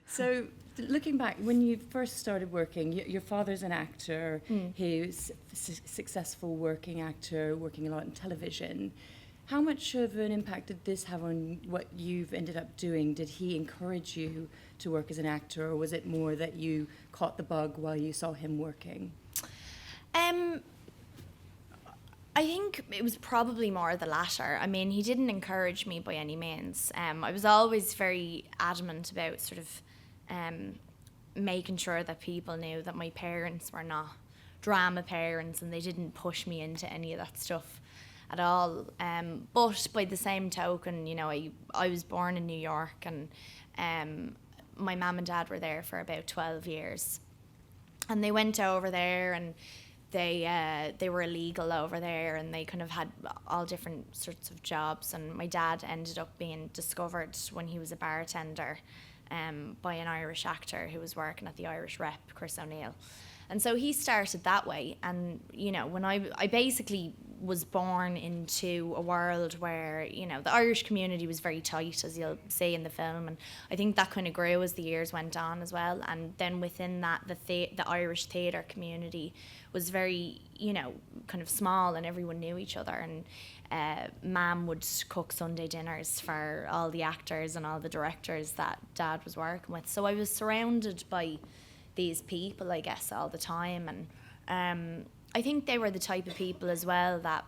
So, looking back, when you first started working, your father's an actor, he's a successful working actor, working a lot in television. How much of an impact did this have on what you've ended up doing? Did he encourage you to work as an actor, or was it more that you caught the bug while you saw him working? I think it was probably more the latter. I mean, he didn't encourage me by any means. I was always very adamant about sort of making sure that people knew that my parents were not drama parents and they didn't push me into any of that stuff at all. But by the same token, you know, I was born in New York, and my mum and dad were there for about 12 years. And they went over there, and they were illegal over there, and they kind of had all different sorts of jobs. And my dad ended up being discovered when he was a bartender by an Irish actor who was working at the Irish Rep, Chris O'Neill. And so he started that way. And, you know, when I basically was born into a world where, you know, the Irish community was very tight, as you'll see in the film. And I think that kind of grew as the years went on as well. And then within that, the Irish theatre community was very, you know, kind of small, and everyone knew each other. And Mam would cook Sunday dinners for all the actors and all the directors that Dad was working with. So I was surrounded by these people, I guess, all the time. And I think they were the type of people as well that,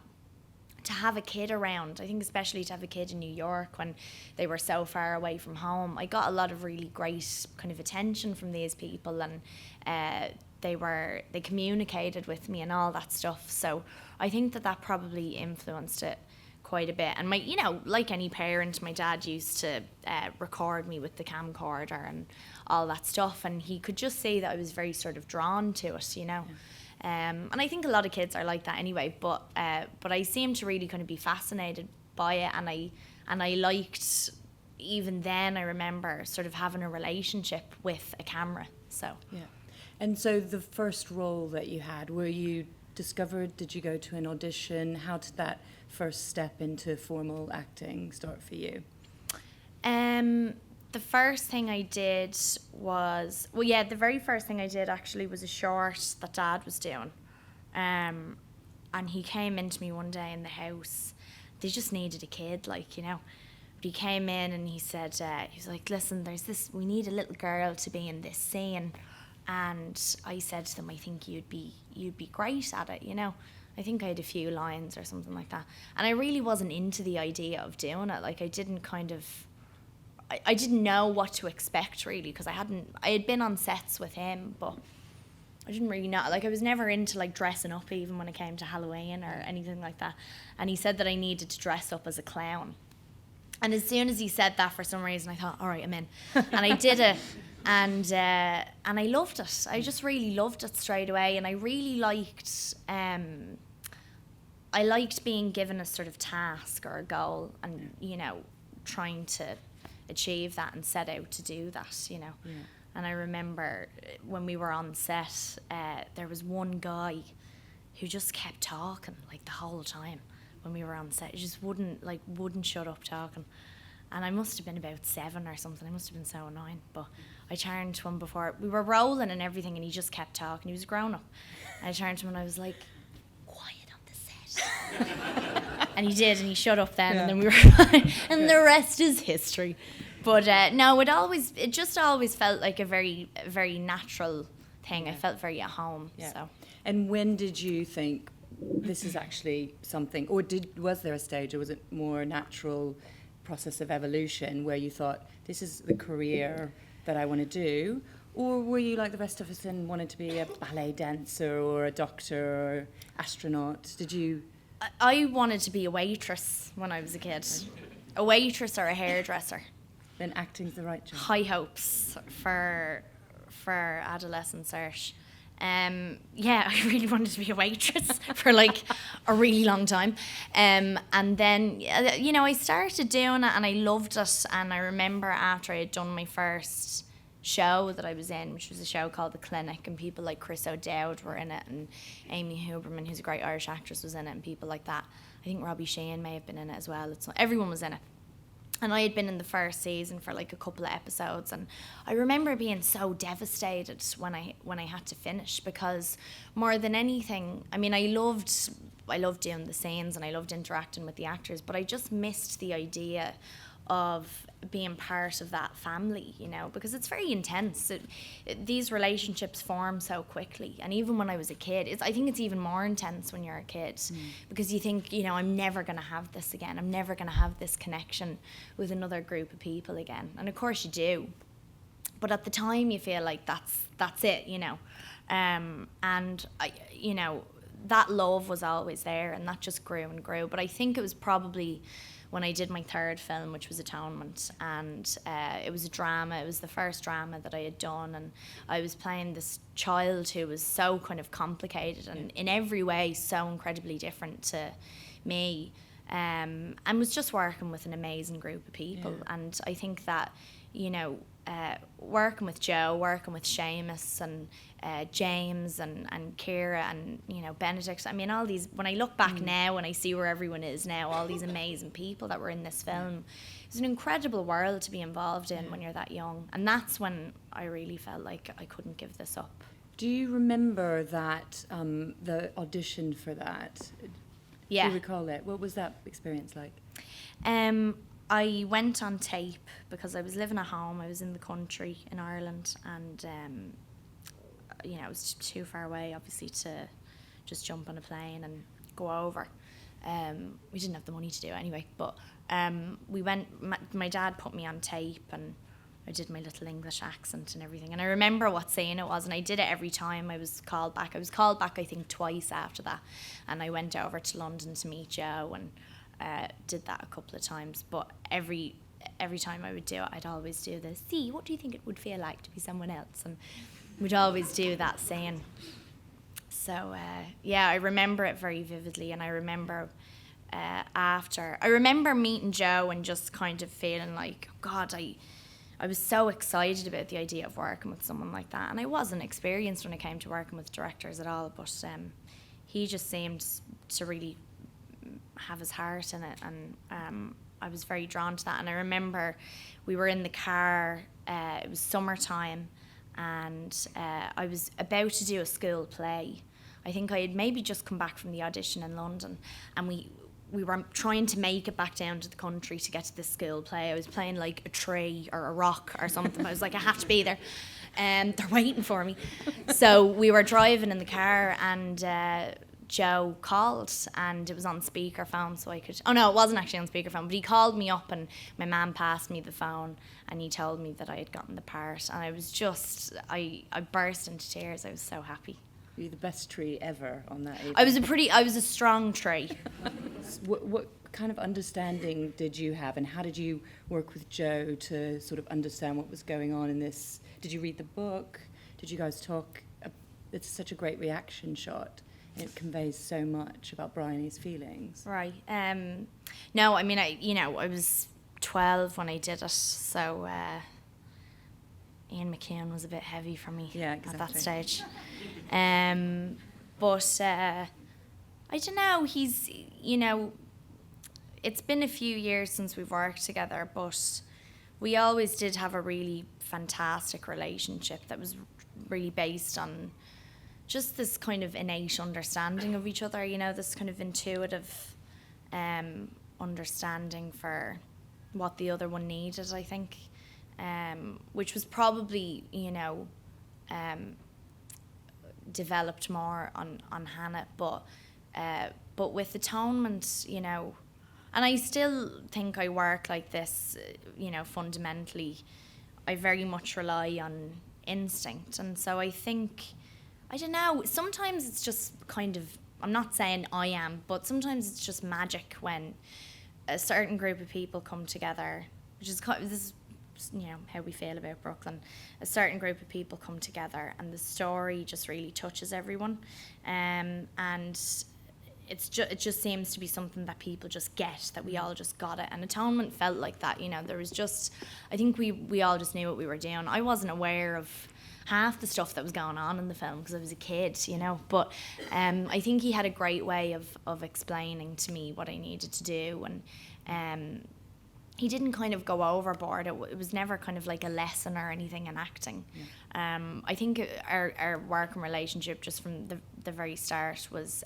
to have a kid around, I think especially to have a kid in New York when they were so far away from home, I got a lot of really great kind of attention from these people, and they communicated with me and all that stuff. So I think that probably influenced it quite a bit. And my, you know, like any parent, my dad used to record me with the camcorder and all that stuff, and he could just see that I was very sort of drawn to it, you know. And I think a lot of kids are like that anyway, but I seemed to really kind of be fascinated by it, and I liked, even then I remember sort of having a relationship with a camera. So yeah. And so the first role that you had, were you discovered? Did you go to an audition? How did that first step into formal acting start for you? The first thing I did was, the very first thing I did actually was a short that Dad was doing. And he came into me one day in the house. They just needed a kid, like, you know. But he came in and he said, he was like, listen, we need a little girl to be in this scene. And I said to them, I think you'd be great at it, you know. I think I had a few lines or something like that. And I really wasn't into the idea of doing it. Like, I didn't know what to expect, really, because I had been on sets with him, but I didn't really know. Like, I was never into, like, dressing up even when it came to Halloween or anything like that. And he said that I needed to dress up as a clown. And as soon as he said that, for some reason, I thought, all right, I'm in. And I did it. And I loved it. I just really loved it straight away. And I really liked... I liked being given a sort of task or a goal and, you know, trying to achieve that and set out to do that, you know. Yeah. And I remember when we were on set, there was one guy who just kept talking, like, the whole time when we were on set. He just wouldn't shut up talking. And I must have been about 7 or something. I must have been so annoying. But I turned to him before, we were rolling and everything, and he just kept talking. He was grown up. And I turned to him and I was like, and he did, and he shut up then, and then we were fine, and the rest is history. But no, it just always felt like a very, very natural thing. Yeah. I felt very at home. Yeah. So. And when did you think this is actually something, or was there a stage, or was it more natural process of evolution where you thought this is the career that I want to do? Or were you like the rest of us and wanted to be a ballet dancer or a doctor or astronaut? Did you? I wanted to be a waitress when I was a kid. A waitress or a hairdresser. Then acting's the right job. High hopes for adolescent Saoirse. Yeah, I really wanted to be a waitress for like a really long time. And then, you know, I started doing it and I loved it. And I remember after I had done my first show that I was in, which was a show called The Clinic, and people like Chris O'Dowd were in it, and Amy Huberman, who's a great Irish actress, was in it, and people like that. I think Robbie Sheehan may have been in it as well. Everyone was in it. And I had been in the first season for like a couple of episodes, and I remember being so devastated when I had to finish, because more than anything, I mean, I loved doing the scenes and I loved interacting with the actors, but I just missed the idea of being part of that family, you know, because it's very intense. These relationships form so quickly, and even when I was a kid, I think it's even more intense when you're a kid, because you think, you know, I'm never going to have this again. I'm never going to have this connection with another group of people again. And of course you do, but at the time you feel like that's it, you know. And I, you know, that love was always there, and that just grew and grew. But I think it was probably when I did my third film, which was Atonement, and it was a drama. It was the first drama that I had done, and I was playing this child who was so kind of complicated and in every way so incredibly different to me, and was just working with an amazing group of people. And I think that, you know, working with Joe, working with Seamus and James and Ciara and, you know, Benedict. I mean, all these, when I look back now and I see where everyone is now, all these amazing people that were in this film, it's an incredible world to be involved in when you're that young. And that's when I really felt like I couldn't give this up. Do you remember that, the audition for that? Yeah. Do you recall it? What was that experience like? I went on tape because I was living at home. I was in the country in Ireland, and you know, it was too far away, obviously, to just jump on a plane and go over. We didn't have the money to do it anyway, but we went. My dad put me on tape, and I did my little English accent and everything. And I remember what scene it was, and I did it every time I was called back. I was called back, I think, twice after that, and I went over to London to meet Joe and did that a couple of times. But every time I would do it, I'd always do the, see, what do you think it would feel like to be someone else? And we'd always do that scene. So yeah, I remember it very vividly, and I remember I remember meeting Joe and just kind of feeling like, oh God, I was so excited about the idea of working with someone like that. And I wasn't experienced when it came to working with directors at all, but he just seemed to really have his heart in it, and I was very drawn to that. And I remember we were in the car, it was summertime, and I was about to do a school play. I think I had maybe just come back from the audition in London, and we were trying to make it back down to the country to get to this school play. I was playing like a tree or a rock or something. I was like, I have to be there. They're waiting for me. So we were driving in the car, and Joe called, and it was on speakerphone, so I could... Oh no, it wasn't actually on speakerphone, but he called me up, and my mum passed me the phone, and he told me that I had gotten the part, and I was just... I burst into tears. I was so happy. You're the best tree ever on that evening. I was a strong tree. What kind of understanding did you have, and how did you work with Joe to sort of understand what was going on in this? Did you read the book? Did you guys talk? It's such a great reaction shot. It conveys so much about Bryony's feelings. Right. No, I mean, I was 12 when I did it, so Ian McKeon was a bit heavy for me at that stage. But I don't know, he's, you know, it's been a few years since we've worked together, but we always did have a really fantastic relationship that was really based on just this kind of innate understanding of each other, you know, this kind of intuitive understanding for what the other one needed, I think, which was probably, you know, developed more on Hannah, but with Atonement, you know, and I still think I work like this, you know, fundamentally, I very much rely on instinct, and so I think, I don't know, sometimes it's just kind of, I'm not saying I am, but sometimes it's just magic when a certain group of people come together, which is kind of, this is, you know, how we feel about Brooklyn. A certain group of people come together and the story just really touches everyone, and it just seems to be something that people just get, that we all just got it. And Atonement felt like that, you know, there was just, I think we all just knew what we were doing. I wasn't aware of half the stuff that was going on in the film because I was a kid, you know, but I think he had a great way of explaining to me what I needed to do, and he didn't kind of go overboard. It was never kind of like a lesson or anything in acting. I think our working relationship just from the very start was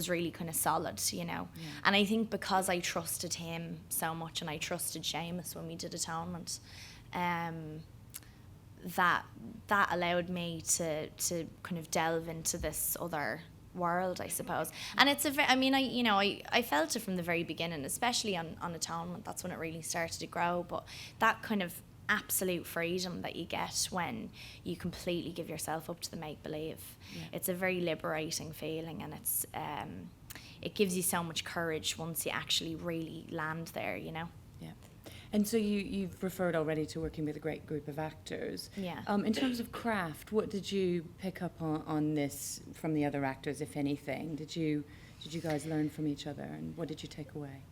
really kind of solid, you know. And I think because I trusted him so much, and I trusted Seamus when we did Atonement, that allowed me to kind of delve into this other world, I suppose. And it's I felt it from the very beginning, especially on Atonement. That's when it really started to grow. But that kind of absolute freedom that you get when you completely give yourself up to the make-believe, it's a very liberating feeling, and it's it gives you so much courage once you actually really land there, you know. And so you've referred already to working with a great group of actors. In terms of craft, what did you pick up on this from the other actors, if anything? Did you guys learn from each other, and what did you take away?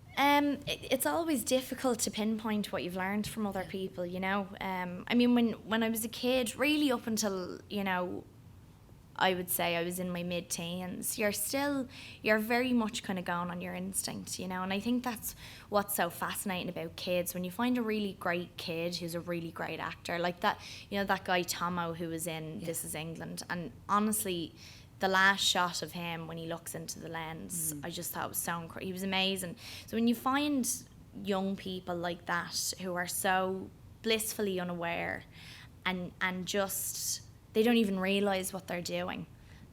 It's always difficult to pinpoint what you've learned from other people, you know. I mean, when I was a kid, really up until, you know, I would say I was in my mid-teens, you're very much kind of going on your instinct, you know. And I think that's what's so fascinating about kids. When you find a really great kid who's a really great actor, like that, you know, that guy Tomo who was in This Is England, and honestly, the last shot of him when he looks into the lens, I just thought it was so incredible. He was amazing. So when you find young people like that who are so blissfully unaware and just, they don't even realise what they're doing,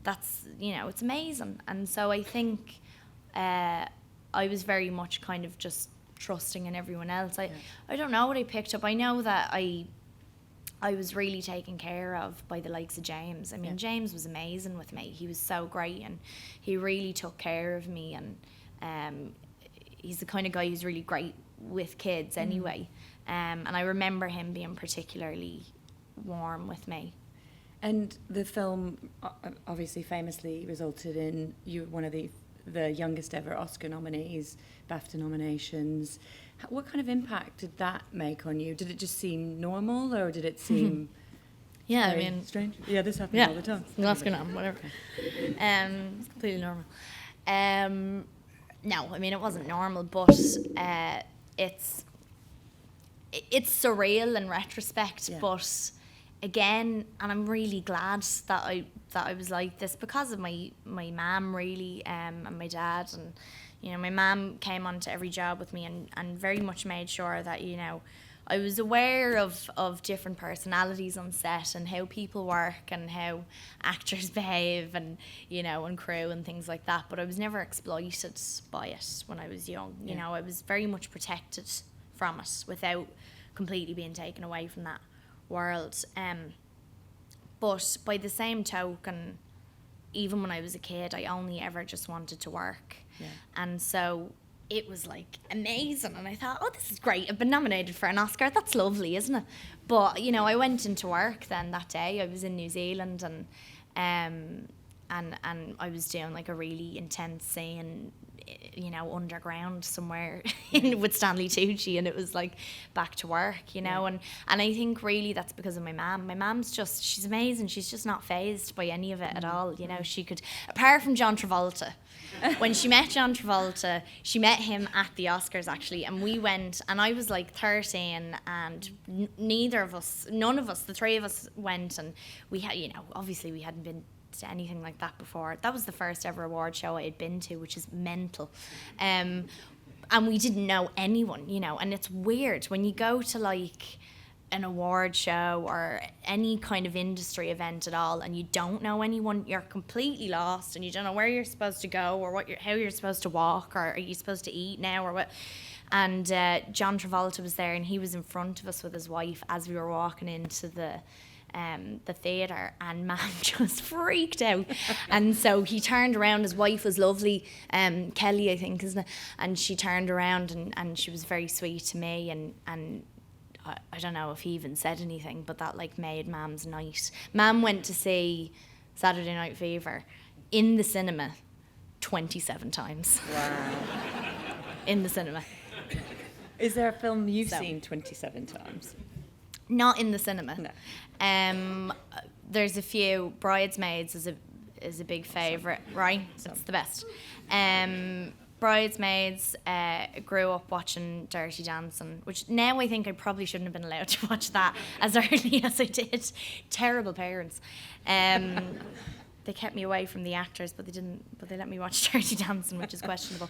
that's, you know, it's amazing. And so I think I was very much kind of just trusting in everyone else. I don't know what I picked up. I know that I was really taken care of by the likes of James. I mean, James was amazing with me. He was so great, and he really took care of me. And he's the kind of guy who's really great with kids anyway. And I remember him being particularly warm with me. And the film obviously famously resulted in you one of the youngest ever Oscar nominees, BAFTA nominations. What kind of impact did that make on you? Did it just seem normal, or did it seem I mean, strange? Yeah, this happens all the time. Oscar nom, whatever. It's completely normal. No, I mean, it wasn't normal, but it's surreal in retrospect, but again, and I'm really glad that I was like this because of my mum, really, and my dad. And you know, my mum came on to every job with me and very much made sure that, you know, I was aware of different personalities on set and how people work and how actors behave, and, you know, and crew and things like that. But I was never exploited by it when I was young. You know, I was very much protected from it without completely being taken away from that world. But by the same token, even when I was a kid, I only ever just wanted to work. And so it was like amazing, and I thought, oh, this is great, I've been nominated for an Oscar, that's lovely, isn't it? But, you know, I went into work then that day. I was in New Zealand, and I was doing like a really intense scene, you know, underground somewhere with Stanley Tucci, and it was like back to work, you know. And I think really that's because of my mum. My mum's just, she's amazing. She's just not fazed by any of it at all, you know. She could, apart from John Travolta. When she met John Travolta, she met him at the Oscars actually, and we went, and I was like 13, and none of us, the three of us went, and we had, you know, obviously we hadn't been to anything like that before. That was the first ever award show I had been to, which is mental. And we didn't know anyone, you know, and it's weird when you go to like an award show or any kind of industry event at all and you don't know anyone, you're completely lost, and you don't know where you're supposed to go or how you're supposed to walk, or are you supposed to eat now or what. And John Travolta was there, and he was in front of us with his wife as we were walking into the theatre, and man just freaked out. And so he turned around, his wife was lovely, Kelly I think, isn't it? And she turned around and she was very sweet to me, and I don't know if he even said anything, but that like made Mam's night. Mam went to see Saturday Night Fever in the cinema 27 times. Wow. In the cinema. Is there a film you've seen 27 times? Not in the cinema. No. There's a few. Bridesmaids is a big favourite, right? It's the best. Bridesmaids, grew up watching Dirty Dancing, which now I think I probably shouldn't have been allowed to watch that as early as I did. Terrible parents. They kept me away from the actors, but they let me watch Dirty Dancing, which is questionable.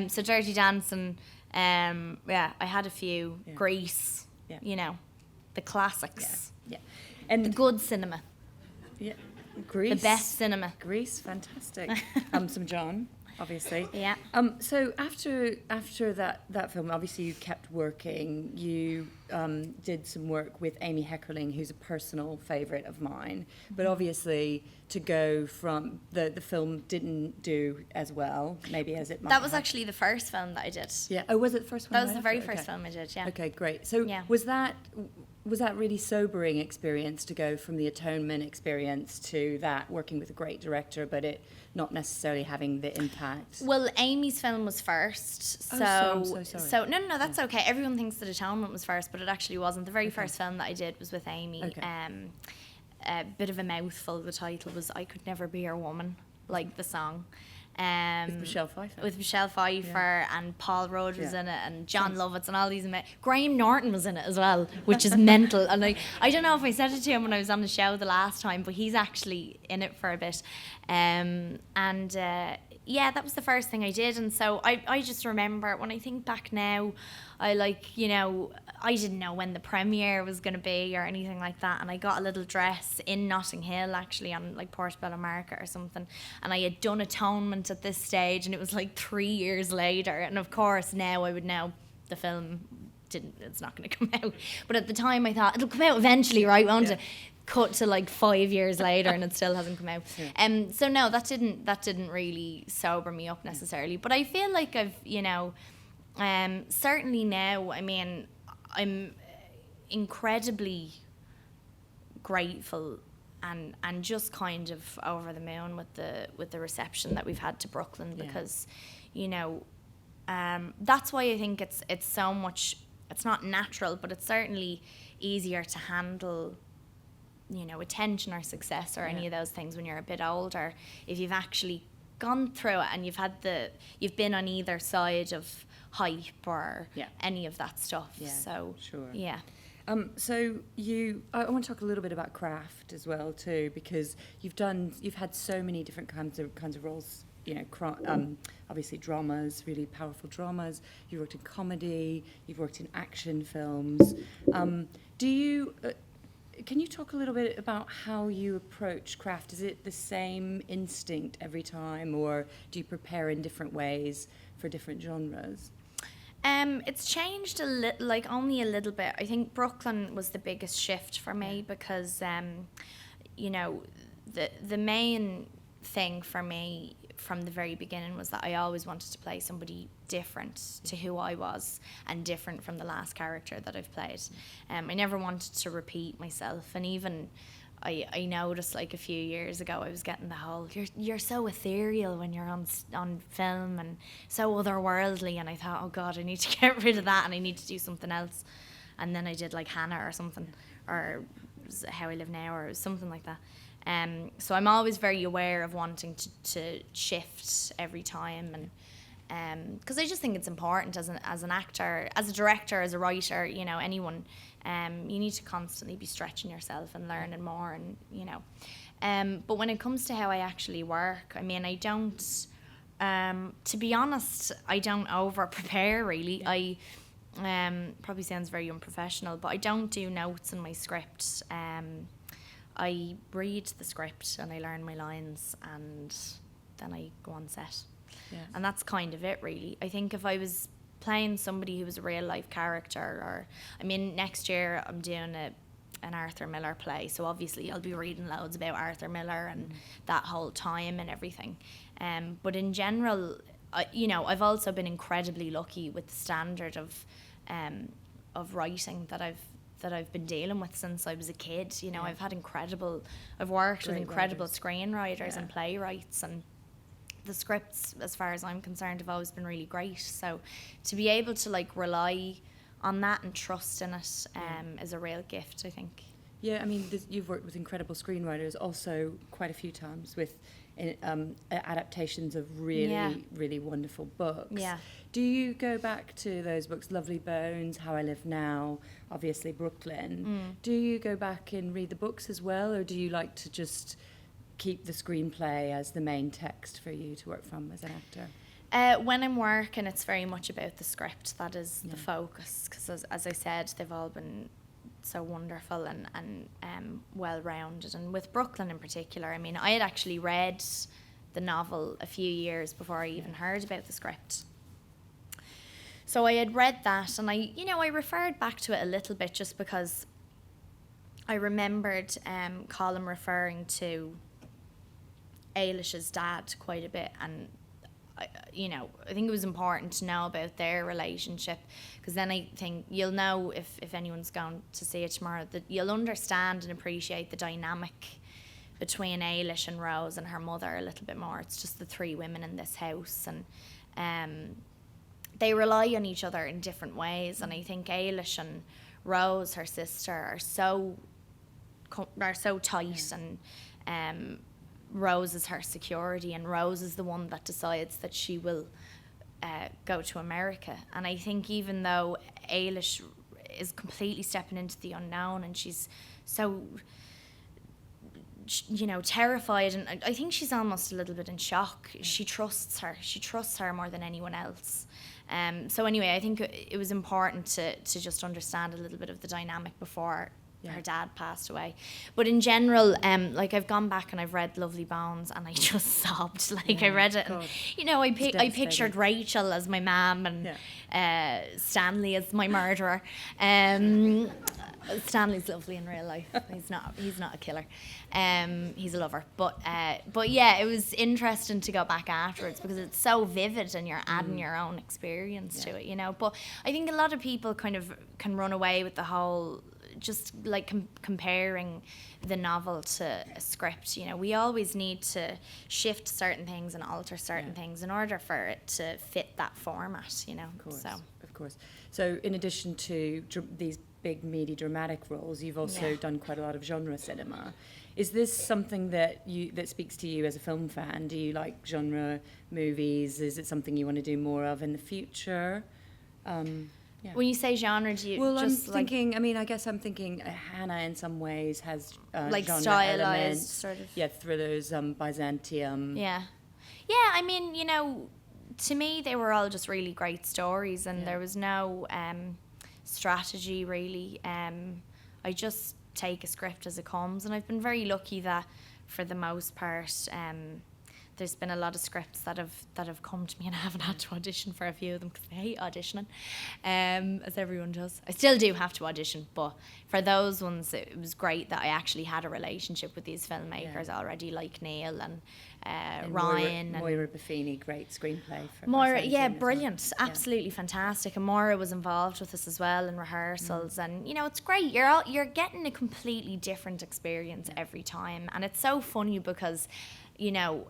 So Dirty Dancing, I had a few. Yeah. Grease, Yeah. you know, the classics. Yeah. And The good cinema. yeah, Greece. The best cinema. Greece, fantastic. Some John, obviously. Yeah. So after that film, obviously you kept working. You did some work with Amy Heckerling, who's a personal favourite of mine. But obviously, to go from the film didn't do as well, maybe as it might. That was have. actually the first film that I did. Yeah. Oh, was it the first one? That was right the very after? first Okay. film I did, yeah. Okay, great. So Yeah. was that really sobering experience to go from the Atonement experience to that, working with a great director, but it not necessarily having the impact? Well, Amy's film was first, Oh, so I'm so sorry. so no, that's okay. Everyone thinks that Atonement was first, but it actually wasn't. The very first film that I did was with Amy. Okay. A bit of a mouthful. The title was "I Could Never Be Your Woman," like the song. With Michelle Pfeiffer. With Michelle Pfeiffer and Paul Rudd was Yeah. in it, and John Lovitz and all these. Graham Norton was in it as well, which is mental. And I don't know if I said it to him when I was on the show the last time, but he's actually in it for a bit. Yeah, that was the first thing I did, and so I just remember when I think back now, I didn't know when the premiere was going to be or anything like that, and I got a little dress in Notting Hill actually on like Portobello Market or something, and I had done Atonement at this stage, and it was like 3 years later, and of course now I would know the film it's not going to come out, but at the time I thought it'll come out eventually, right, won't it? Cut to like 5 years later and it still hasn't come out. So no, that didn't really sober me up necessarily, but I feel like I've certainly now, I mean, I'm incredibly grateful and just kind of over the moon with the reception that we've had to Brooklyn, because that's why I think it's so much, it's not natural, but it's certainly easier to handle attention or success or any of those things when you're a bit older, if you've actually gone through it and you've been on either side of hype or any of that stuff. Yeah, so sure. Yeah. So I want to talk a little bit about craft as well too, because you've had so many different kinds of roles. Obviously dramas, really powerful dramas. You've worked in comedy. You've worked in action films. Can you talk a little bit about how you approach craft? Is it the same instinct every time, or do you prepare in different ways for different genres? It's changed only a little bit. I think Brooklyn was the biggest shift for me because, the main thing for me from the very beginning was that I always wanted to play somebody different to who I was and different from the last character that I've played. I never wanted to repeat myself, and even I noticed like a few years ago I was getting the whole you're so ethereal when you're on film and so otherworldly, and I thought, oh God, I need to get rid of that and I need to do something else. And then I did like Hannah or something, or How I Live Now or something like that. So I'm always very aware of wanting to shift every time, and because I just think it's important as an actor, as a director, as a writer, anyone, you need to constantly be stretching yourself and learning more, and but when it comes to how I actually work, I mean, I don't, to be honest, I don't over prepare really. I probably sounds very unprofessional, but I don't do notes in my script. I read the script and I learn my lines, and then I go on set. Yes. And that's kind of it, really. I think if I was playing somebody who was a real life character, next year I'm doing an Arthur Miller play, so obviously I'll be reading loads about Arthur Miller and that whole time and everything. But in general, I've also been incredibly lucky with the standard of writing that I've been dealing with since I was a kid. I've worked with incredible screenwriters and playwrights, and the scripts, as far as I'm concerned, have always been really great. So to be able to rely on that and trust in it is a real gift, I think. Yeah, I mean, you've worked with incredible screenwriters also quite a few times with adaptations of really, really wonderful books. Yeah. Do you go back to those books, Lovely Bones, How I Live Now, obviously Brooklyn? Do you go back and read the books as well, or do you like to just keep the screenplay as the main text for you to work from as an actor? When I'm working, it's very much about the script. That is the focus, because as I said, they've all been so wonderful and well-rounded. And with Brooklyn in particular, I mean, I had actually read the novel a few years before I even heard about the script. So I had read that, and I referred back to it a little bit just because I remembered Colm referring to Eilis's dad quite a bit, and I think it was important to know about their relationship, because then I think you'll know if anyone's going to see it tomorrow, that you'll understand and appreciate the dynamic between Eilis and Rose and her mother a little bit more. It's just the three women in this house, and they rely on each other in different ways. And I think Eilis and Rose, her sister, are so tight, and Rose is her security, and Rose is the one that decides that she will go to America. And I think even though Eilis is completely stepping into the unknown, and she's so terrified, and I think she's almost a little bit in shock. She trusts her more than anyone else. So anyway, I think it was important to just understand a little bit of the dynamic before her dad passed away. But in general, I've gone back and I've read Lovely Bones, and I just sobbed. I read it, and I pictured Rachel as my mum, and Stanley as my murderer. Stanley's lovely in real life. He's not a killer. He's a lover. But yeah, it was interesting to go back afterwards because it's so vivid, and you're adding your own experience to it, But I think a lot of people kind of can run away with the whole just comparing the novel to a script. We always need to shift certain things and alter certain things in order for it to fit that format. Of course. So in addition to these big meaty dramatic roles, you've also done quite a lot of genre cinema. Is this something that speaks to you as a film fan? Do you like genre movies? Is it something you want to do more of in the future? When you say genre, do you just I'm thinking, I guess I'm thinking Hannah in some ways has like genre stylized elements. sort of. Yeah, thrillers, Byzantium. Yeah, to me they were all just really great stories, and there was no strategy really. I just take a script as it comes, and I've been very lucky that for the most part there's been a lot of scripts that have come to me, and I haven't had to audition for a few of them because I hate auditioning, as everyone does. I still do have to audition, but for those ones it was great that I actually had a relationship with these filmmakers already, like Neil and Ryan. Moira Buffini, great screenplay. For Moira, brilliant, absolutely fantastic. And Moira was involved with us as well in rehearsals, and it's great. You're getting a completely different experience every time, and it's so funny because I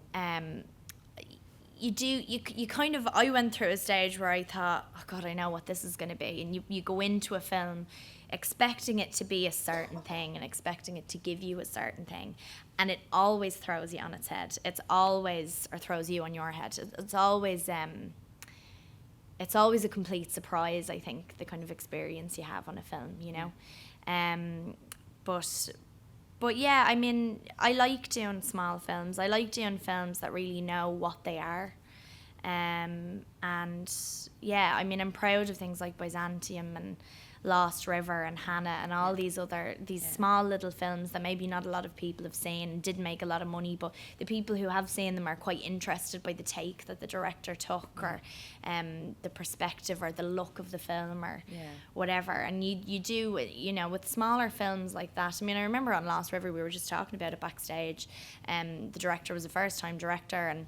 went through a stage where I thought, oh God, I know what this is going to be. And you go into a film expecting it to be a certain thing and expecting it to give you a certain thing. And it always throws you on its head. Or throws you on your head. It's always a complete surprise, I think, the kind of experience you have on a film, But yeah, I like doing small films. I like doing films that really know what they are. I'm proud of things like Byzantium and Lost River and Hannah and all these small little films that maybe not a lot of people have seen and didn't make a lot of money, but the people who have seen them are quite interested by the take that the director took, or the perspective or the look of the film, or whatever. And you do, with smaller films like that. I remember on Lost River, we were just talking about it backstage. The director was a first-time director, and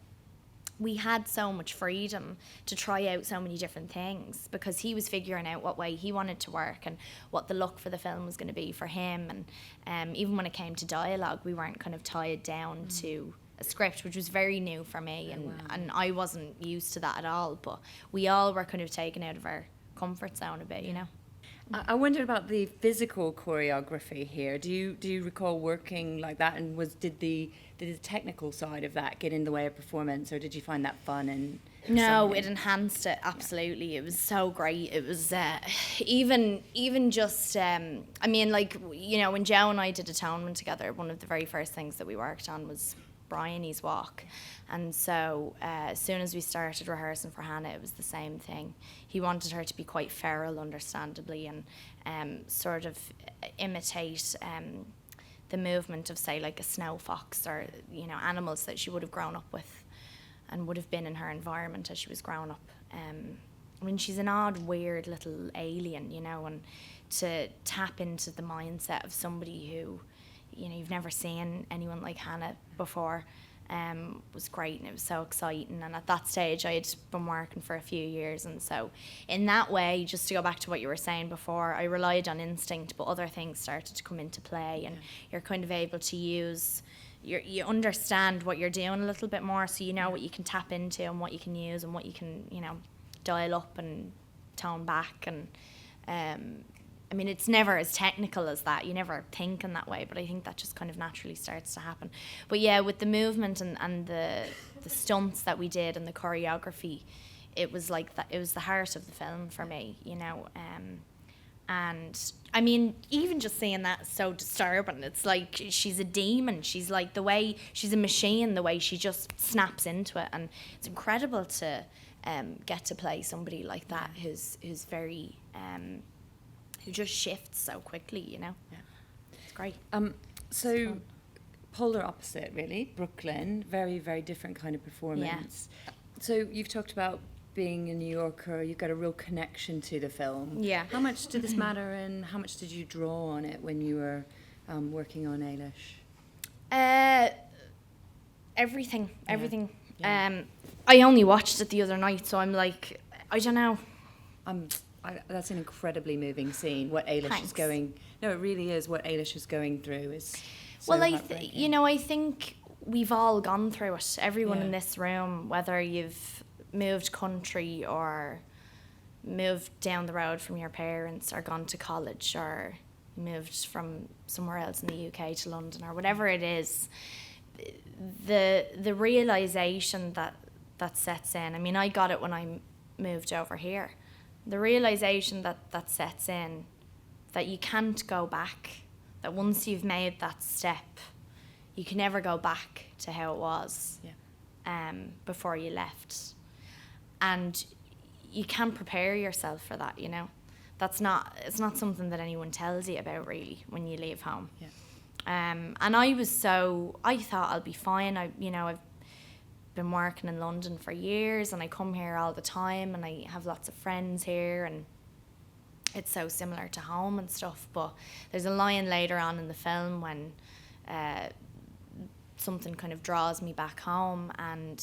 we had so much freedom to try out so many different things because he was figuring out what way he wanted to work and what the look for the film was going to be for him. And even when it came to dialogue, we weren't kind of tied down to a script, which was very new for me, and I wasn't used to that at all. But we all were kind of taken out of our comfort zone a bit, I wondered about the physical choreography here. Do you recall working like that, and did the technical side of that get in the way of performance, or did you find that fun and No, it enhanced it, absolutely. Yeah. It was so great. It was even just I mean, like, you know, when Joe and I did Atonement together, one of the very first things that we worked on was Bryony's walk. And so as soon as we started rehearsing for Hannah, it was the same thing. He wanted her to be quite feral, understandably, and sort of imitate the movement of, say, like a snow fox, or, you know, animals that she would have grown up with and would have been in her environment as she was growing up. I mean, she's an odd, weird little alien, you know, and to tap into the mindset of somebody who, you know, you've never seen anyone like Hannah before, was great, and it was so exciting. And at that stage, I had been working for a few years, and so in that way, just to go back to what you were saying before, I relied on instinct, but other things started to come into play, and you're kind of able to use, you understand what you're doing a little bit more, so you know what you can tap into and what you can use and what you can, you know, dial up and tone back. And I mean, it's never as technical as that. You never think in that way, but I think that just kind of naturally starts to happen. But yeah, with the movement and the stunts that we did and the choreography, it was like that. It was the heart of the film for me, you know. And I mean, even just seeing that is so disturbing. It's like she's a demon. She's like she's a machine, the way she just snaps into it. And it's incredible to get to play somebody like that who's very... who just shifts so quickly, you know. Yeah, it's great. So polar opposite, really. Brooklyn, very, very different kind of performance. Yeah. So you've talked about being a New Yorker. You've got a real connection to the film. Yeah. How much did this matter, and how much did you draw on it when you were working on Eilis? Everything. Yeah. I only watched it the other night, so I'm like, I don't know. That's an incredibly moving scene. What Eilis is going... No, it really is. What Eilis is going through is so heartbreaking. You know, I think we've all gone through it. Everyone in this room, whether you've moved country or moved down the road from your parents or gone to college or moved from somewhere else in the UK to London or whatever it is, the realisation that sets in. I mean, I got it when I moved over here. The realisation that sets in, that you can't go back, that once you've made that step, you can never go back to how it was before you left. And you can't prepare yourself for that, you know. It's not something that anyone tells you about, really, when you leave home. Yeah. And I thought I'll be fine. I've been working in London for years, and I come here all the time, and I have lots of friends here, and it's so similar to home and stuff. But there's a line later on in the film when something kind of draws me back home, and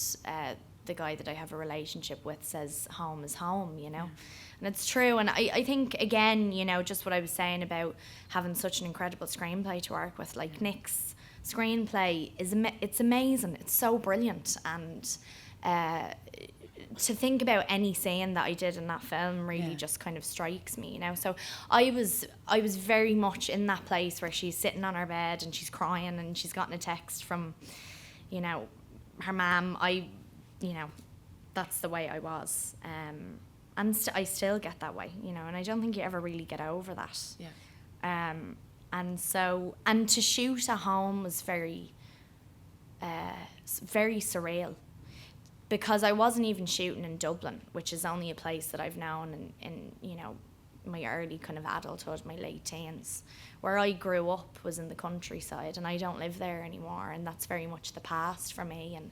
the guy that I have a relationship with says home is home, you know. And it's true. And I think, again, you know, just what I was saying about having such an incredible screenplay to work with, like Nick's screenplay it's amazing. It's so brilliant. And to think about any scene that I did in that film really just kind of strikes me, you know. So I was very much in that place where she's sitting on her bed and she's crying and she's gotten a text from, you know, her mum. You know, that's the way I was. And I still get that way, you know, and I don't think you ever really get over that. Yeah. And to shoot at home was very surreal, because I wasn't even shooting in Dublin, which is only a place that I've known in you know, my early kind of adulthood, my late teens. Where I grew up was in the countryside, and I don't live there anymore, and that's very much the past for me. And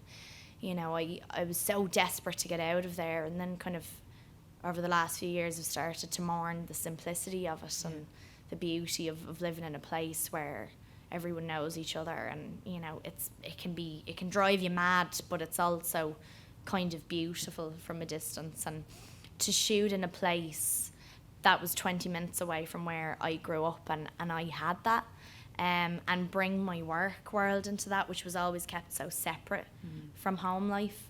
you know, I was so desperate to get out of there, and then kind of over the last few years I've started to mourn the simplicity of it and the beauty of living in a place where everyone knows each other, and you know, it can drive you mad, but it's also kind of beautiful from a distance. And to shoot in a place that was 20 minutes away from where I grew up, and I had that, and bring my work world into that, which was always kept so separate from home life,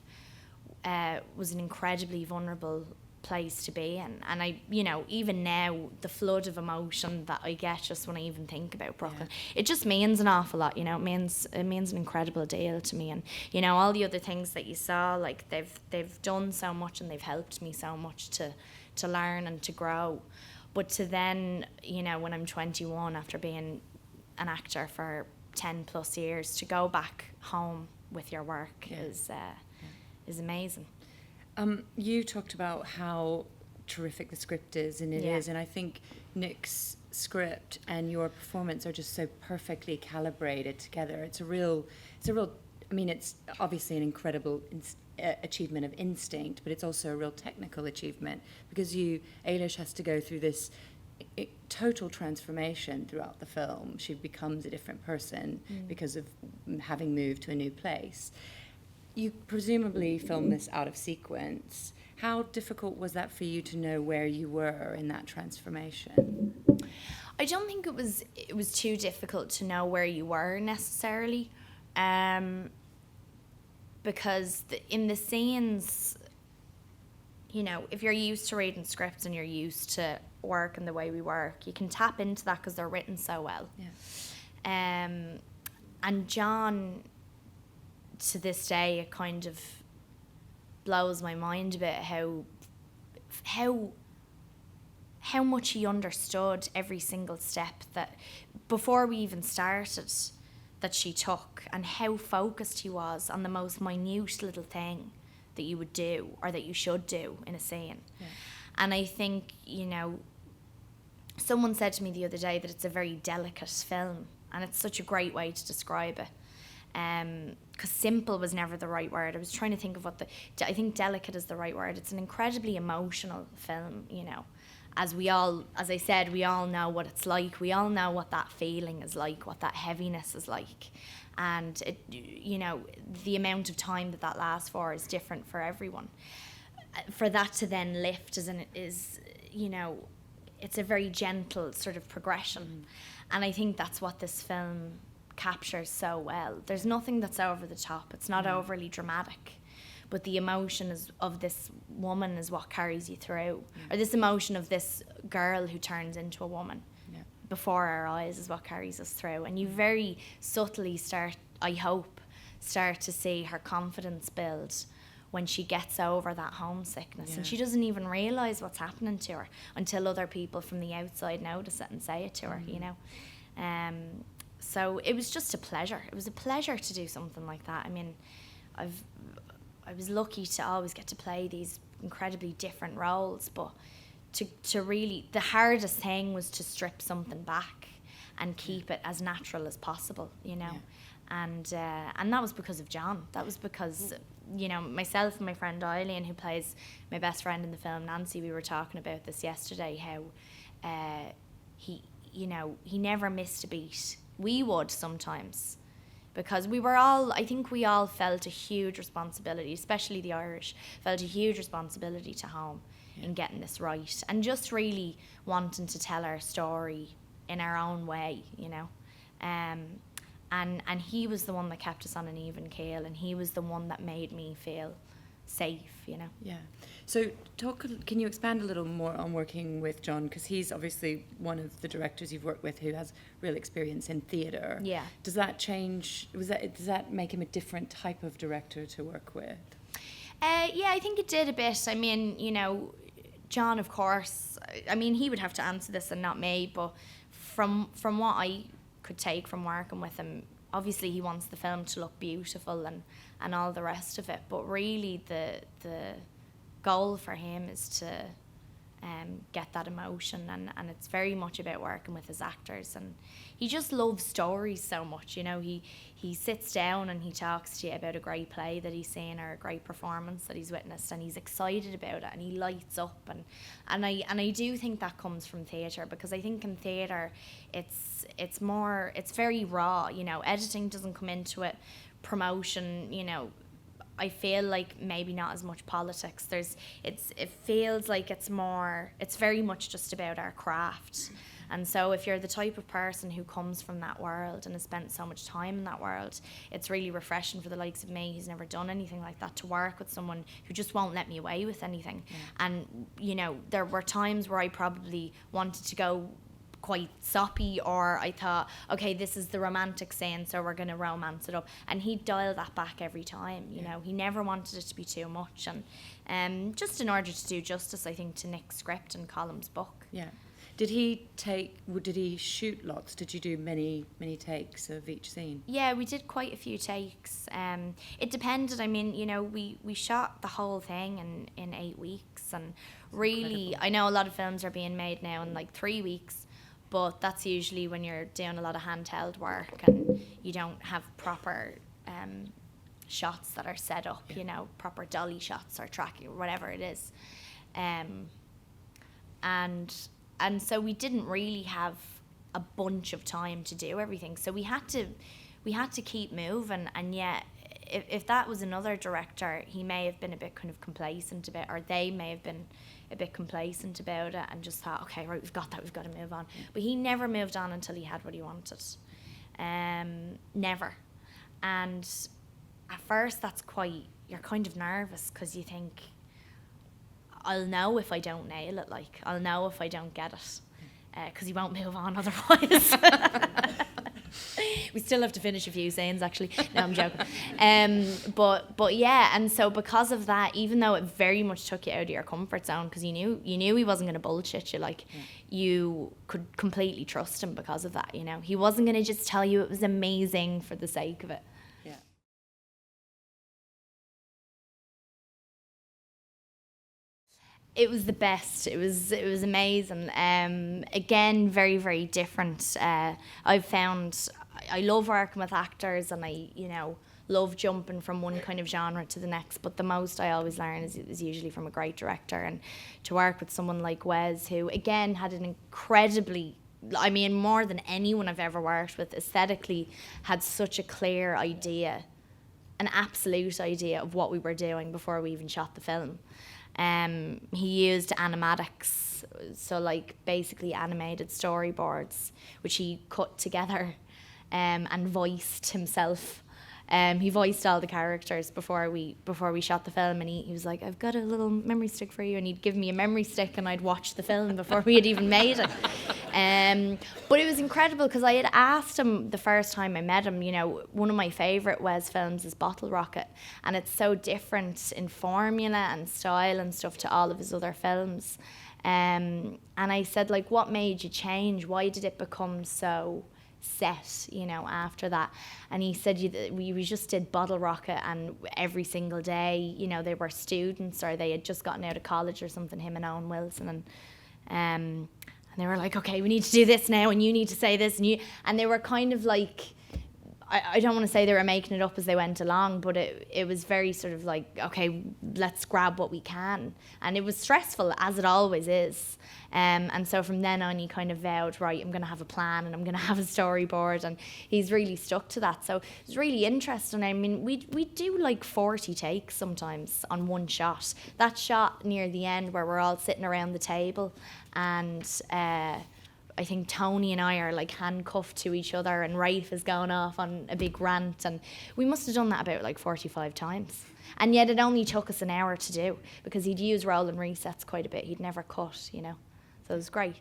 was an incredibly vulnerable place to be in. And I, you know, even now, the flood of emotion that I get just when I even think about Brooklyn, it just means an awful lot, you know. It means an incredible deal to me. And, you know, all the other things that you saw, like, they've done so much and they've helped me so much to learn and to grow. But to then, you know, when I'm 21, after being an actor for 10 plus years, to go back home with your work is amazing. You talked about how terrific the script is, and it is, and I think Nick's script and your performance are just so perfectly calibrated together. It's a real, I mean, it's obviously an incredible achievement of instinct, but it's also a real technical achievement, because Eilis has to go through this total transformation throughout the film. She becomes a different person because of having moved to a new place. You presumably filmed this out of sequence. How difficult was that for you to know where you were in that transformation? I don't think it was too difficult to know where you were necessarily, because in the scenes, you know, if you're used to reading scripts and you're used to work and the way we work, you can tap into that because they're written so well. Yeah. And John, to this day, it kind of blows my mind a bit how much he understood every single step that before we even started that she took, and how focused he was on the most minute little thing that you would do or that you should do in a scene. Yeah. And I think, you know, someone said to me the other day that it's a very delicate film, and it's such a great way to describe it. Because simple was never the right word. I was trying to think of I think delicate is the right word. It's an incredibly emotional film, you know. As I said, we all know what it's like. We all know what that feeling is like, what that heaviness is like. And, it, you know, the amount of time that lasts for is different for everyone. For that to then lift is, you know, it's a very gentle sort of progression. And I think that's what this film captures so well. There's nothing that's over the top. It's not overly dramatic, but the emotion of this woman is what carries you through, or this emotion of this girl who turns into a woman before our eyes is what carries us through. And you very subtly start to see her confidence build when she gets over that homesickness, and she doesn't even realise what's happening to her until other people from the outside notice it and say it to her, you know. So it was just a pleasure. It was a pleasure to do something like that. I mean, I was lucky to always get to play these incredibly different roles, but to really, the hardest thing was to strip something back and keep it as natural as possible, you know. And that was because of John. That was because, you know, myself and my friend Eileen, who plays my best friend in the film, Nancy, we were talking about this yesterday, how he never missed a beat. We would sometimes, because I think we all felt a huge responsibility, especially the Irish, felt a huge responsibility to home in getting this right, and just really wanting to tell our story in our own way, you know. And he was the one that kept us on an even keel, and he was the one that made me feel safe, you know. Yeah. So can you expand a little more on working with John, because he's obviously one of the directors you've worked with who has real experience in theatre. Yeah. Does that change, does that make him a different type of director to work with? Yeah, I think it did a bit. I mean, you know, John, of course, I mean, he would have to answer this and not me, but from what I could take from working with him, obviously he wants the film to look beautiful and all the rest of it, but really the goal for him is to get that emotion, and it's very much about working with his actors, and he just loves stories so much, you know. He sits down and he talks to you about a great play that he's seen or a great performance that he's witnessed, and he's excited about it and he lights up, and I do think that comes from theatre, because I think in theatre it's very raw, you know. Editing doesn't come into it, promotion, you know. I feel like maybe not as much politics. It feels like it's very much just about our craft. And so if you're the type of person who comes from that world and has spent so much time in that world, it's really refreshing for the likes of me, who's never done anything like that, to work with someone who just won't let me away with anything. Yeah. And, you know, there were times where I probably wanted to go quite soppy, or I thought, okay, this is the romantic scene, so we're going to romance it up. And he'd dial that back every time, you know. He never wanted it to be too much. And just in order to do justice, I think, to Nick's script and Colm's book. Yeah. Did he shoot lots? Did you do many takes of each scene? Yeah, we did quite a few takes. It depended. I mean, you know, we shot the whole thing in 8 weeks. And really, incredible. I know a lot of films are being made now in like 3 weeks, but that's usually when you're doing a lot of handheld work and you don't have proper shots that are set up, you know, proper dolly shots or tracking or whatever it is. And so we didn't really have a bunch of time to do everything. So we had to keep moving. And yet, if that was another director, he may have been a bit kind of complacent about, or they may have been a bit complacent about it and just thought, okay, right, we've got that, we've got to move on. But he never moved on until he had what he wanted. Never. And at first, you're kind of nervous because you think, I'll know if I don't nail it, like, I'll know if I don't get it, because he won't move on otherwise. We still have to finish a few scenes, actually. No, I'm joking. But yeah, and so because of that, even though it very much took you out of your comfort zone, because you knew he wasn't going to bullshit you, like, you could completely trust him because of that, you know. He wasn't going to just tell you it was amazing for the sake of it. It was the best. It was amazing. Again, very, very different. I've found I love working with actors, and I, you know, love jumping from one kind of genre to the next. But the most I always learn is usually from a great director, and to work with someone like Wes, who again had an incredibly, I mean, more than anyone I've ever worked with, aesthetically had such a clear idea, an absolute idea of what we were doing before we even shot the film. He used animatics, so like basically animated storyboards, which he cut together and voiced himself. He voiced all the characters before we shot the film, and he was like, I've got a little memory stick for you, and he'd give me a memory stick and I'd watch the film before we had even made it. But it was incredible because I had asked him the first time I met him, you know, one of my favourite Wes films is Bottle Rocket, and it's so different in formula and style and stuff to all of his other films. And I said, like, what made you change? Why did it become so set, you know, after that? And he said, we just did Bottle Rocket, and every single day, you know, they were students or they had just gotten out of college or something, him and Owen Wilson, and they were like, okay, we need to do this now, and you need to say this, and they were kind of like, I don't want to say they were making it up as they went along, but it was very sort of like, okay, let's grab what we can. And it was stressful, as it always is. And so from then on, he kind of vowed, right, I'm going to have a plan and I'm going to have a storyboard. And he's really stuck to that. So it's really interesting. I mean, we do like 40 takes sometimes on one shot. That shot near the end where we're all sitting around the table, and I think Tony and I are like handcuffed to each other, and Rafe is going off on a big rant, and we must have done that about like 45 times. And yet it only took us an hour to do, because he'd use roll and resets quite a bit. He'd never cut, you know. So it was great.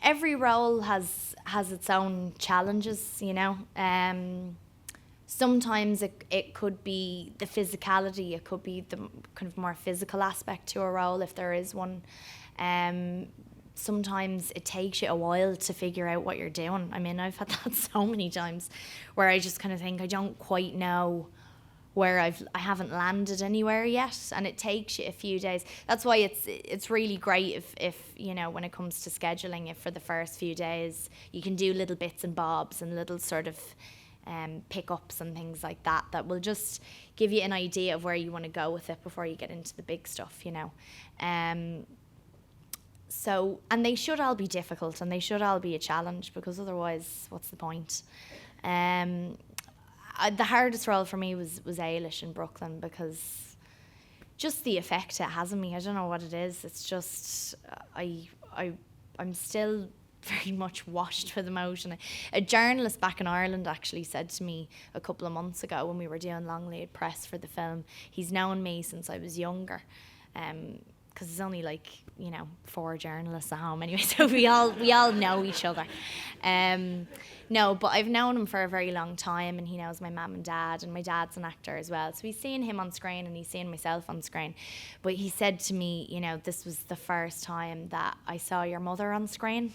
Every role has its own challenges, you know. Sometimes it could be the physicality, it could be the kind of more physical aspect to a role, if there is one. Sometimes it takes you a while to figure out what you're doing. I mean, I've had that so many times where I just kind of think I don't quite know where I haven't landed anywhere yet, and it takes you a few days. That's why it's really great if you know, when it comes to scheduling, if for the first few days you can do little bits and bobs and little sort of pickups and things like that will just give you an idea of where you want to go with it before you get into the big stuff, you know. and they should all be difficult and they should all be a challenge, because otherwise, what's the point? The hardest role for me was Eilis in Brooklyn, because just the effect it has on me. I don't know what it is. It's just I'm still very much washed with emotion. A journalist back in Ireland actually said to me a couple of months ago when we were doing long lead press for the film, he's known me since I was younger, because there's only like 4 journalists at home anyway, so we all know each other. No, but I've known him for a very long time, and he knows my mum and dad, and my dad's an actor as well, so he's seen him on screen and he's seen myself on screen. But he said to me, this was the first time that I saw your mother on screen.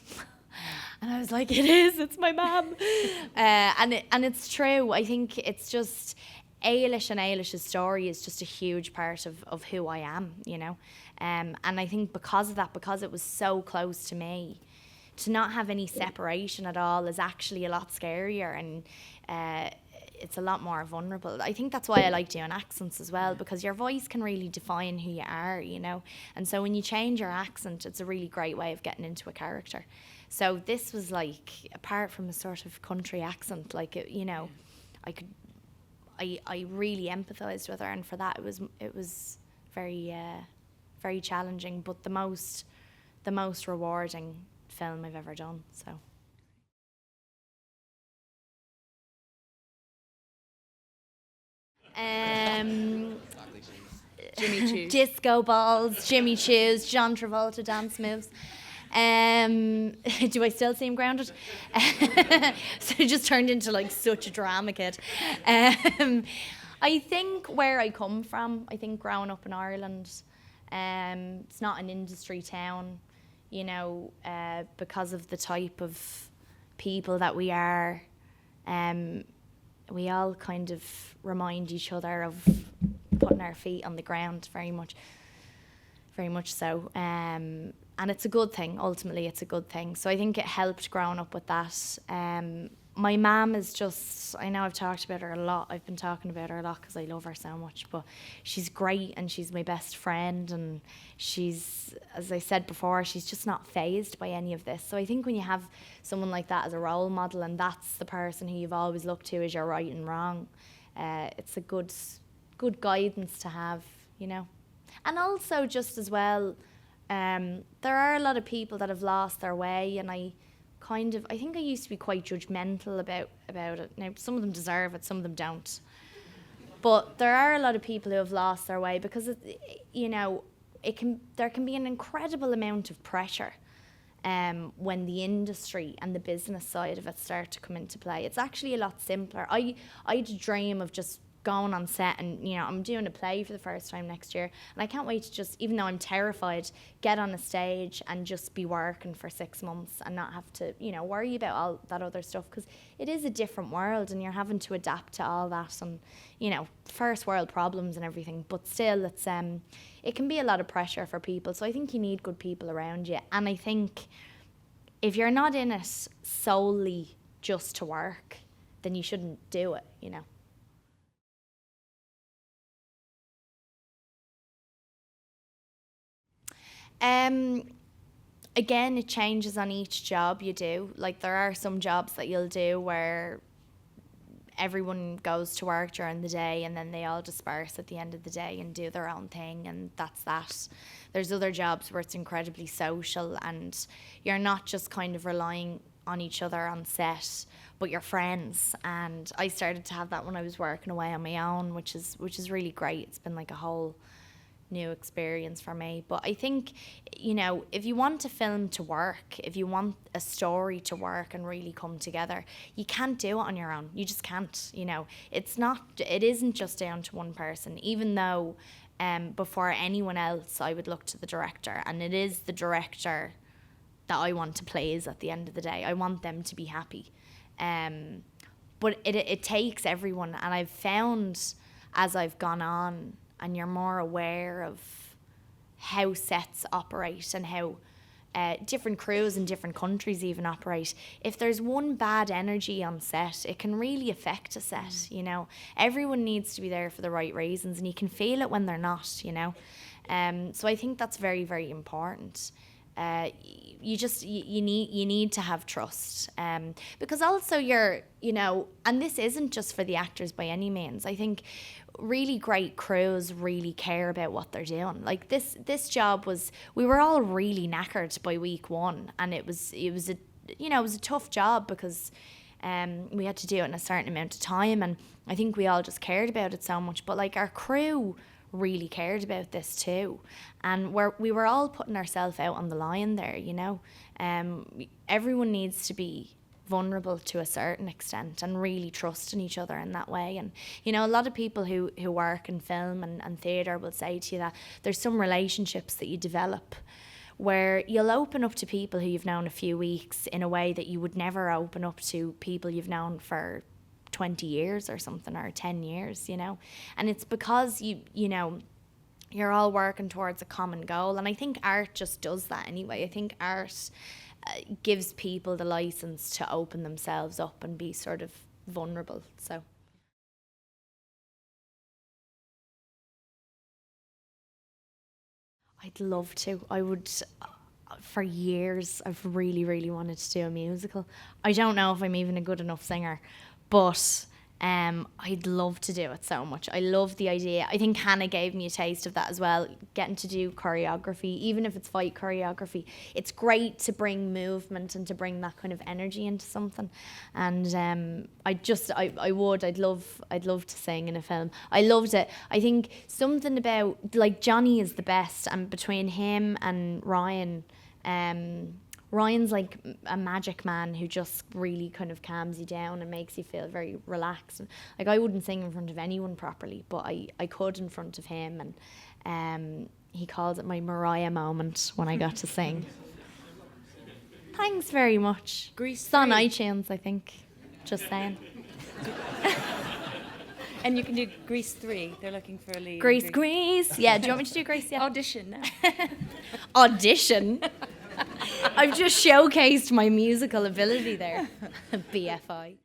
And I was like, it's my mum. And it's true. I think it's just Eilis and Eilis's story is just a huge part of who I am, and I think because of that, because it was so close to me, to not have any separation at all is actually a lot scarier, and it's a lot more vulnerable. I think that's why I like doing accents as well, because your voice can really define who you are, and so when you change your accent, it's a really great way of getting into a character. So this was like, apart from a sort of country accent, like I really empathised with her, and for that it was very very challenging, but the most rewarding film I've ever done. So. Jimmy Choo. Disco balls, Jimmy Choo's, John Travolta dance moves. Do I still seem grounded? So it just turned into like such a drama kid. I think where I come from, I think growing up in Ireland, it's not an industry town, because of the type of people that we are. We all kind of remind each other of putting our feet on the ground, very much so. And it's a good thing, ultimately it's a good thing. So I think it helped growing up with that. My mum is just, I know I've talked about her a lot, I've been talking about her a lot because I love her so much, but she's great and she's my best friend, and she's, as I said before, she's just not fazed by any of this. So I think when you have someone like that as a role model, and that's the person who you've always looked to as your right and wrong, it's a good guidance to have, And also just as well, there are a lot of people that have lost their way, and I think I used to be quite judgmental about it. Now, some of them deserve it, some of them don't. But there are a lot of people who have lost their way because, there can be an incredible amount of pressure when the industry and the business side of it start to come into play. It's actually a lot simpler. I had a dream of just going on set, and I'm doing a play for the first time next year, and I can't wait to just, even though I'm terrified, get on a stage and just be working for 6 months and not have to worry about all that other stuff, because it is a different world and you're having to adapt to all that, and first world problems and everything, but still it's it can be a lot of pressure for people. So I think you need good people around you, and I think if you're not in it solely just to work, then you shouldn't do it. Again, it changes on each job you do. Like, there are some jobs that you'll do where everyone goes to work during the day and then they all disperse at the end of the day and do their own thing, and that's that. There's other jobs where it's incredibly social and you're not just kind of relying on each other on set, but you're friends. And I started to have that when I was working away on my own, which is really great. It's been like a whole new experience for me. But I think, if you want a film to work, if you want a story to work and really come together, you can't do it on your own. You just can't. It isn't just down to one person, even though before anyone else I would look to the director, and it is the director that I want to please at the end of the day. I want them to be happy. But it takes everyone, and I've found as I've gone on, and you're more aware of how sets operate and how different crews in different countries even operate. If there's one bad energy on set, it can really affect a set, Everyone needs to be there for the right reasons, and you can feel it when they're not, So I think that's very, very important. you need to have trust, because also you're, you know, and this isn't just for the actors by any means. I think really great crews really care about what they're doing. Like this job we were all really knackered by week one, and it was a tough job because we had to do it in a certain amount of time, and I think we all just cared about it so much. But like our crew really cared about this too, and we were all putting ourselves out on the line there, you know. Everyone needs to be vulnerable to a certain extent and really trusting each other in that way. And you know, a lot of people who work in film and theatre will say to you that there's some relationships that you develop where you'll open up to people who you've known a few weeks in a way that you would never open up to people you've known for 20 years or something, or 10 years, you know. And it's because you know, you're all working towards a common goal. And I think art just does that anyway. I think art gives people the license to open themselves up and be sort of vulnerable. So I'd love to. I would. For years, I've really, really wanted to do a musical. I don't know if I'm even a good enough singer, but I'd love to do it so much. I love the idea. I think Hannah gave me a taste of that as well, getting to do choreography, even if it's fight choreography. It's great to bring movement and to bring that kind of energy into something. And I'd love to sing in a film. I loved it. I think something about, like, Johnny is the best, and between him and Ryan, Ryan's like a magic man who just really kind of calms you down and makes you feel very relaxed. And like, I wouldn't sing in front of anyone properly, but I could in front of him, and he calls it my Mariah moment when I got to sing. Thanks very much. Grease it's on 3. iTunes, I think. Just saying. And you can do Grease 3. They're looking for a lead. Grease. Yeah, do you want me to do Grease? Yeah. Audition now. Audition? I've just showcased my musical ability there. BFI.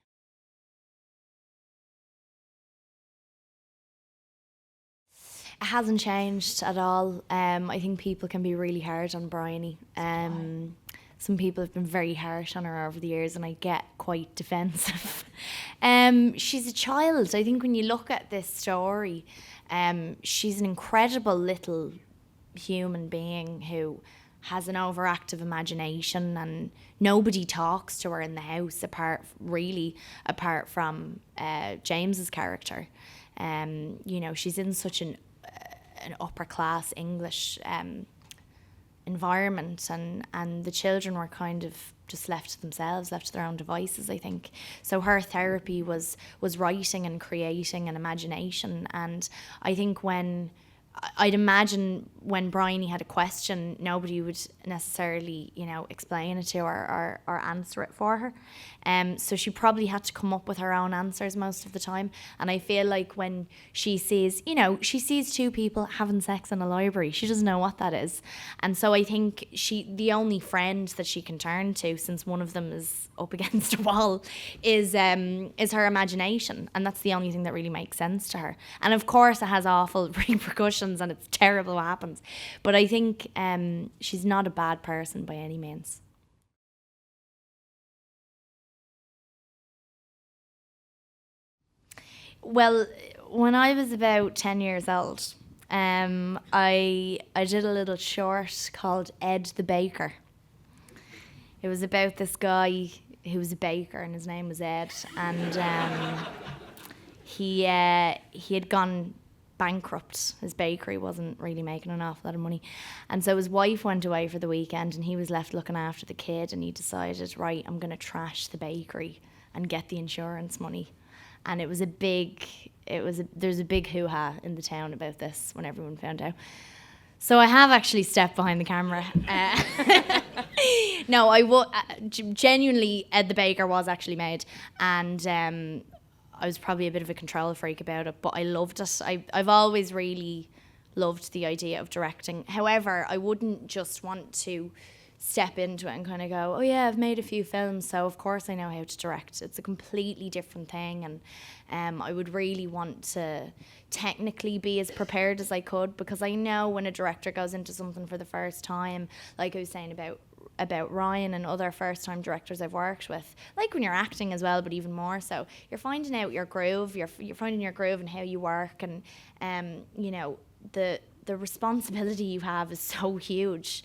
It hasn't changed at all. I think people can be really hard on Bryony. Some people have been very harsh on her over the years, and I get quite defensive. She's a child. I think when you look at this story, she's an incredible little human being who has an overactive imagination, and nobody talks to her in the house apart from James's character. You know, she's in such an upper class English environment, and the children were kind of just left to themselves, left to their own devices, I think. So her therapy was writing and creating and imagination. And I think I'd imagine when Bryony had a question, nobody would necessarily, you know, explain it to her or answer it for her. So she probably had to come up with her own answers most of the time. And I feel like when she sees two people having sex in a library, she doesn't know what that is. And so I think the only friend that she can turn to, since one of them is up against a wall, is her imagination. And that's the only thing that really makes sense to her. And of course it has awful repercussions, and it's terrible what happens. But I think she's not a bad person by any means. Well, when I was about 10 years old, I did a little short called Ed the Baker. It was about this guy who was a baker, and his name was Ed, and he had gone bankrupt. His bakery wasn't really making an awful lot of money, and so his wife went away for the weekend, and he was left looking after the kid, and he decided, right, I'm going to trash the bakery and get the insurance money. And there's a big hoo-ha in the town about this when everyone found out. So I have actually stepped behind the camera. No, genuinely, Ed the Baker was actually made, and I was probably a bit of a control freak about it, but I loved it. I've always really loved the idea of directing. However, I wouldn't just want to step into it and kind of go, oh yeah, I've made a few films, so of course I know how to direct. It's a completely different thing, and I would really want to technically be as prepared as I could, because I know when a director goes into something for the first time, like I was saying about Ryan and other first-time directors I've worked with, like when you're acting as well, but even more so, you're finding out your groove, you're finding your groove and how you work, and you know, the responsibility you have is so huge.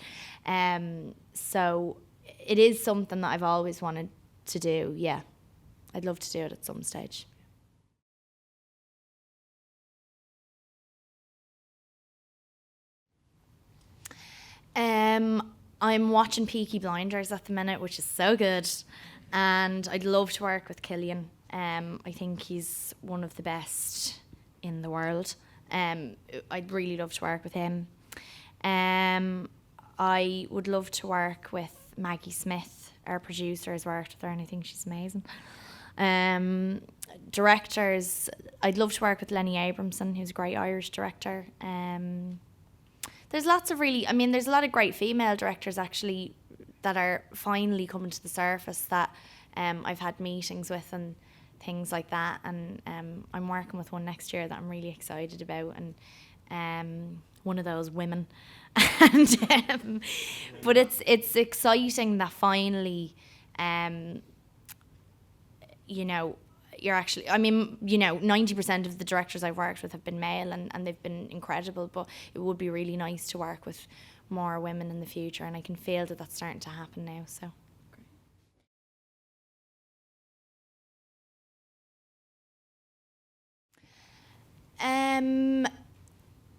So it is something that I've always wanted to do. Yeah, I'd love to do it at some stage. I'm watching Peaky Blinders at the minute, which is so good, and I'd love to work with Cillian. I think he's one of the best in the world. I'd really love to work with him. I would love to work with Maggie Smith. Our producer has worked with her, and I think she's amazing. Directors, I'd love to work with Lenny Abramson, who's a great Irish director. There's lots of there's a lot of great female directors actually that are finally coming to the surface that I've had meetings with and things like that, and I'm working with one next year that I'm really excited about, and one of those women. And but it's exciting that finally you know, you're actually, 90% of the directors I've worked with have been male, and they've been incredible, but it would be really nice to work with more women in the future, and I can feel that that's starting to happen now, so.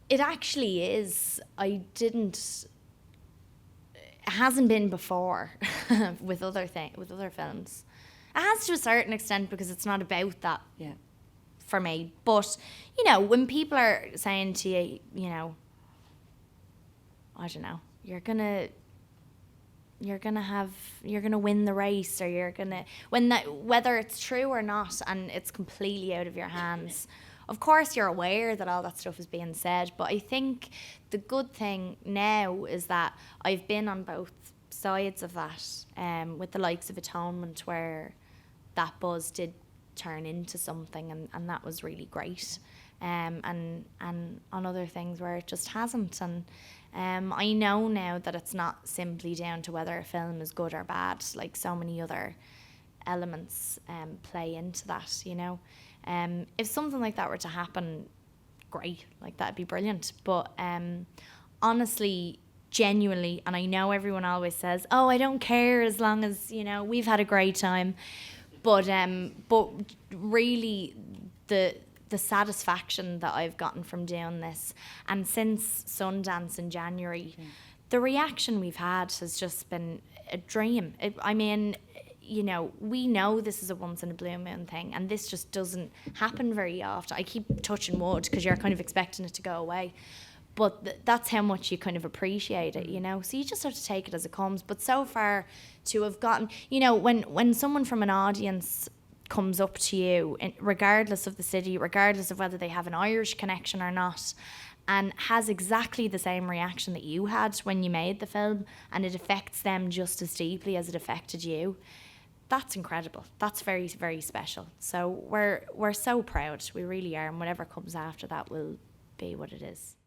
It actually is. It hasn't been before with other films. It has to a certain extent because it's not about that for me. But, you know, when people are saying to you, you know, I don't know, you're gonna win the race, or whether it's true or not, and it's completely out of your hands. Of course, you're aware that all that stuff is being said, but I think the good thing now is that I've been on both sides of that, with the likes of Atonement, where that buzz did turn into something, and that was really great, and on other things where it just hasn't. And I know now that it's not simply down to whether a film is good or bad, like so many other elements play into that, you know. If something like that were to happen, great, like that'd be brilliant. But honestly, genuinely, and I know everyone always says, oh, I don't care as long as, you know, we've had a great time. But really the satisfaction that I've gotten from doing this, and since Sundance in January, the reaction we've had has just been a dream. You know, we know this is a once in a blue moon thing, and this just doesn't happen very often. I keep touching wood because you're kind of expecting it to go away, but that's how much you kind of appreciate it, you know. So you just have to take it as it comes. But so far, to have gotten, you know, when someone from an audience comes up to you, regardless of the city, regardless of whether they have an Irish connection or not, and has exactly the same reaction that you had when you made the film, and it affects them just as deeply as it affected you, that's incredible. That's very, very special. So we're so proud. We really are. And whatever comes after that will be what it is.